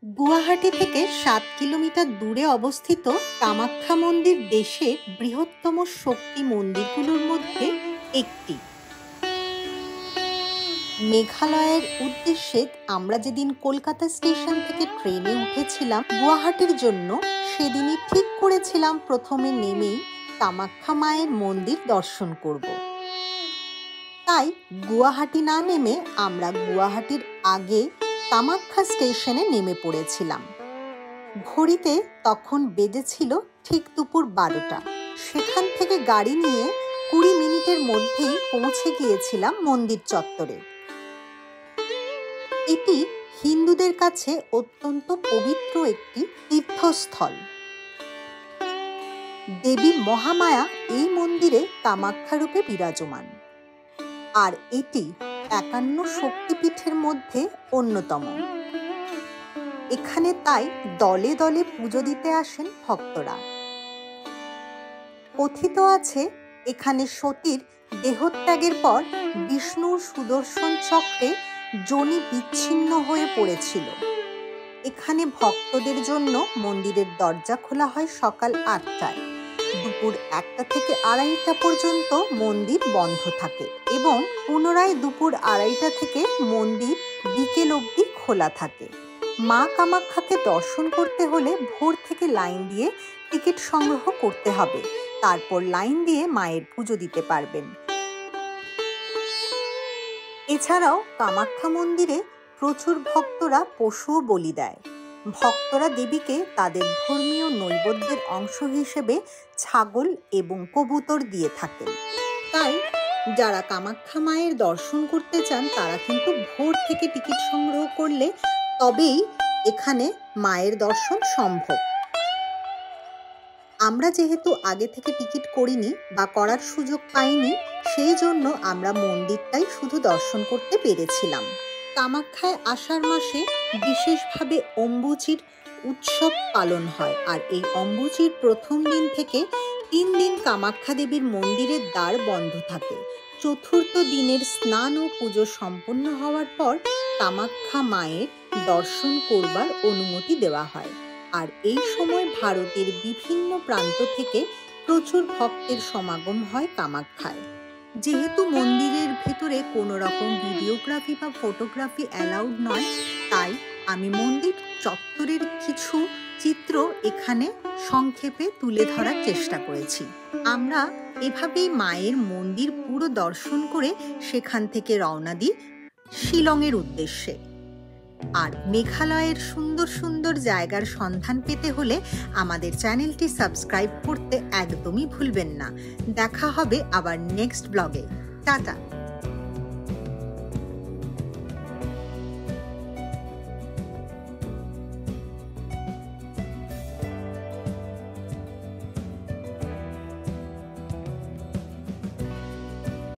গুয়াহাটি থেকে ৭ কিলোমিটার দূরে অবস্থিত কামাখ্যা মন্দির দেশের বৃহত্তম শক্তি মন্দিরগুলোর মধ্যে একটি। মেঘালয়ের উদ্দেশ্যে আমরা যেদিন কলকাতা স্টেশন থেকে ট্রেনে উঠেছিলাম গুয়াহাটির জন্য, সেদিনই ঠিক করেছিলাম প্রথমে নেমেই কামাখ্যা মায়ের মন্দির দর্শন করব। তাই গুয়াহাটি না নেমে আমরা গুয়াহাটির আগে কামাখ্যা স্টেশনে নেমে পড়েছিলাম। ঘড়িতে তখন বেজেছিল ঠিক দুপুর 12টা। সেখান থেকে গাড়ি নিয়ে 20 মিনিটের মধ্যেই পৌঁছে গিয়েছিলাম মন্দির চত্বরে। এটি হিন্দুদের কাছে অত্যন্ত পবিত্র একটি তীর্থস্থল। দেবী মহামায়া এই মন্দিরে কামাখ্যা রূপে বিরাজমান, আর এটি 51 শক্তিপীঠের মধ্যে অন্যতম। এখানে তাই দলে দলে পুজো দিতে আসেন ভক্তরা। কথিত আছে এখানে সতীর দেহত্যাগের পর বিষ্ণুর সুদর্শন চক্রে যোনি বিচ্ছিন্ন হয়ে পড়েছিল। এখানে ভক্তদের জন্য মন্দিরের দরজা খোলা হয় সকাল 8টায়। দুপুর 1টা থেকে 2:30টা পর্যন্ত মন্দির বন্ধ থাকে এবং পুনরায় দুপুর 2:30টা থেকে মন্দির বিকেল অবধি খোলা থাকে। মা কামাখ্যাকে দর্শন করতে হলে ভোর থেকে লাইন দিয়ে টিকিট সংগ্রহ করতে হবে। তারপর লাইন দিয়ে মায়ের পুজো দিতে পারবেন। এছাড়াও কামাখ্যা মন্দিরে প্রচুর ভক্তরা পশুও বলি দেয়। ভক্তরা দেবীকে তাদের ধর্মীয় নৈবেদ্যের অংশ হিসেবে ছাগল এবং কবুতর দিয়ে থাকেন। তাই যারা কামাখ্যা মায়ের দর্শন করতে চান তারা কিন্তু ভোর থেকে টিকিট সংগ্রহ করলে তবেই এখানে মায়ের দর্শন সম্ভব। আমরা যেহেতু আগে থেকে টিকিট করিনি বা করার সুযোগ পাইনি, সেই জন্য আমরা মন্দিরটাই শুধু দর্শন করতে পেরেছিলাম। কামাখ্যায় আষাঢ় মাসে বিশেষভাবে অম্বুচির উৎসব পালন হয়, আর এই অম্বুচির প্রথম দিন থেকে 3 দিন কামাখ্যা দেবীর মন্দিরের দ্বার বন্ধ থাকে। চতুর্থ দিনের স্নান ও পুজো সম্পন্ন হওয়ার পর কামাখ্যা মায়ের দর্শন করবার অনুমতি দেওয়া হয়। আর এই সময় ভারতের বিভিন্ন প্রান্ত থেকে প্রচুর ভক্তের সমাগম হয় কামাখ্যায়। যেহেতু মন্দিরের ভেতরে কোনো রকম ভিডিওগ্রাফি বা ফটোগ্রাফি অ্যালাউড নয়, তাই আমি মন্দির চত্বরের কিছু চিত্র এখানে সংক্ষেপে তুলে ধরার চেষ্টা করেছি। আমরা এভাবেই মায়ের মন্দির পুরো দর্শন করে সেখান থেকে রওনা দিই শিলংয়ের উদ্দেশ্যে। আর মেঘালয়ের সুন্দর সুন্দর জায়গার সন্ধান পেতে হলে আমাদের চ্যানেলটি সাবস্ক্রাইব করতে একদমই ভুলবেন না। দেখা হবে আবার নেক্সট ব্লগে। টাটা।